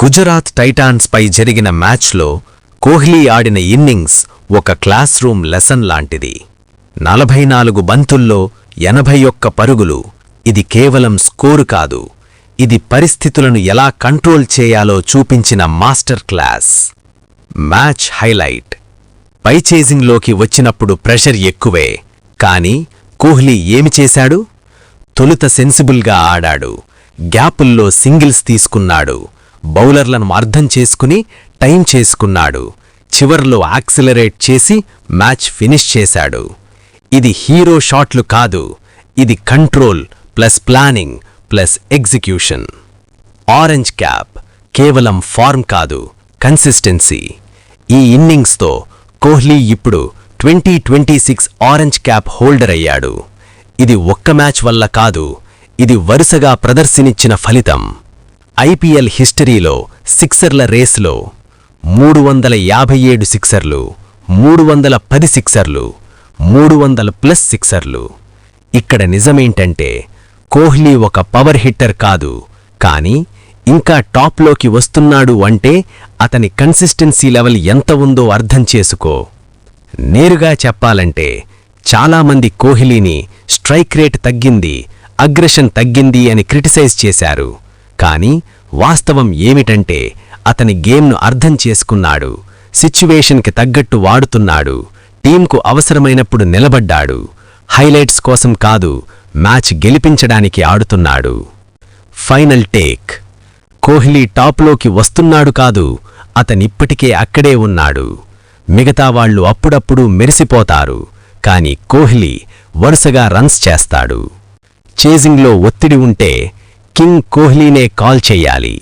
Gujarat Titans పై జరిగిన మ్యాచ్లో కోహ్లీ ఆడిన ఇన్నింగ్స్ ఒక క్లాస్ రూమ్ లెసన్ లాంటిది. 44 బంతుల్లో 81 పరుగులు. ఇది కేవలం స్కోరు కాదు, ఇది పరిస్థితులను ఎలా కంట్రోల్ చేయాలో చూపించిన మాస్టర్ క్లాస్. Match highlight. పైచేజింగ్లోకి వచ్చినప్పుడు ప్రెషర్ ఎక్కువే, కానీ కోహ్లీ ఏమి చేశాడు? తొలుత సెన్సిబుల్గా ఆడాడు, గ్యాపుల్లో సింగిల్స్ తీసుకున్నాడు, బౌలర్లను అర్థం చేసుకుని టైం చేసుకున్నాడు, చివర్లో యాక్సిలరేట్ చేసి మ్యాచ్ ఫినిష్ చేశాడు. ఇది హీరో షాట్లు కాదు, ఇది control plus planning plus execution. Orange cap కేవలం ఫార్మ్ కాదు, కన్సిస్టెన్సీ. ఈ ఇన్నింగ్స్తో కోహ్లీ ఇప్పుడు 2026 ఆరెంజ్ క్యాప్ హోల్డర్ అయ్యాడు. ఇది ఒక్క మ్యాచ్ వల్ల కాదు, ఇది వరుసగా ప్రదర్శనిచ్చిన ఫలితం. ఐపీఎల్ హిస్టరీలో సిక్సర్ల రేసులో 357 సిక్సర్లు, 310 సిక్సర్లు, 300+ సిక్సర్లు. ఇక్కడ నిజమేంటంటే కోహ్లీ ఒక పవర్ హిట్టర్ కాదు, కానీ ఇంకా టాప్లోకి వస్తున్నాడు అంటే అతని కన్సిస్టెన్సీ లెవెల్ ఎంత ఉందో అర్థం చేసుకో. నేరుగా చెప్పాలంటే చాలామంది కోహ్లీని స్ట్రైక్ రేట్ తగ్గింది, అగ్రెషన్ తగ్గింది అని క్రిటిసైజ్ చేశారు. కానీ వాస్తవం ఏమిటంటే అతని గేమ్ను అర్థం చేసుకున్నాడు, సిచ్యువేషన్కి తగ్గట్టు వాడుతున్నాడు, టీంకు అవసరమైనప్పుడు నిలబడ్డాడు, హైలైట్స్ కోసం కాదు మ్యాచ్ గెలిపించడానికి ఆడుతున్నాడు. Final take. కోహ్లీ టాప్లోకి వస్తున్నాడు కాదు, అతనిప్పటికే అక్కడే ఉన్నాడు. మిగతా వాళ్లు అప్పుడప్పుడు మెరిసిపోతారు, కానీ కోహ్లీ వరుసగా రన్స్ చేస్తాడు. చేజింగ్లో ఒత్తిడి ఉంటే కింగ్ కోహ్లీనే కాల్ చెయ్యాలి.